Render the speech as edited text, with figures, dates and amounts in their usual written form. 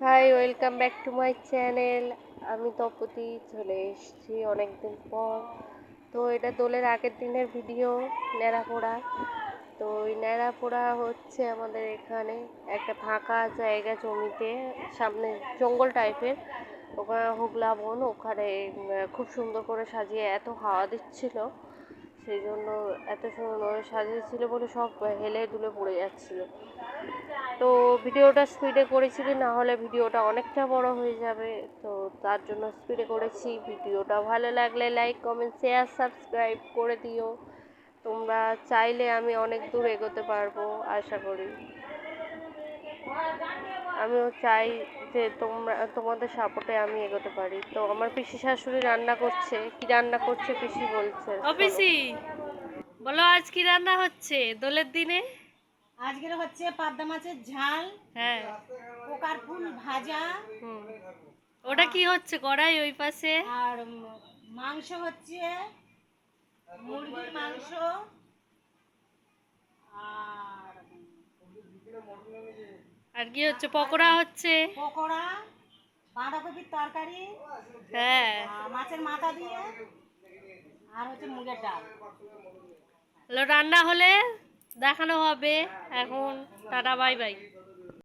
High, welcome back to my channel. আমি তপতি চলে এসেছি অনেকদিন পর। তো এটা দোলের আগের দিনের ভিডিও, ন্যাড়াপোড়া। তো ওই ন্যাড়াপোড়া হচ্ছে আমাদের এখানে একটা ফাঁকা জায়গা জমিতে, সামনে জঙ্গল টাইপের, ওখানে হুগলা বন, ওখানে খুব সুন্দর করে সাজিয়ে এত হাওয়া দিচ্ছিল, সেই জন্য এত সুন্দর সাজিয়েছিল বলে সব হেলে দুলে পড়ে যাচ্ছিল। তো ভিডিওটা স্পিডে করেছি, না হলে ভিডিওটা অনেকটা বড় হয়ে যাবে, তো তার জন্য স্পিডে করেছি। ভিডিওটা ভালো লাগলে লাইক, কমেন্ট, শেয়ার, সাবস্ক্রাইব করে দিও। তোমরা চাইলে আমি অনেক দূর এগোতে পারবো আশা করি। আমিও চাই যে তোমাদের সাপোর্টে আমি এগোতে পারি। তো আমার পিসি শাশুড়ি রান্না করছে, কি রান্না করছে পিসি বলছে। ও পিসি, বলো আজ কি রান্না হচ্ছে দোলের দিনে? আজকের হচ্ছে পাবদা মাছের ঝাল, হ্যাঁ। পোকার ফুল ভাজা, হুম। ওটা কি হচ্ছে কড়াই ওই পাশে? আর মাংস হচ্ছে মুরগির মাংস, আর আর কি হচ্ছে? পকোড়া হচ্ছে। পকোড়া, বাঁধাকপির তরকারি, হ্যাঁ। মাছের মাথা দিয়ে, আর হচ্ছে মুগের ডাল। রান্না হলে দেখানো হবে। এখন টাটা, বাই বাই।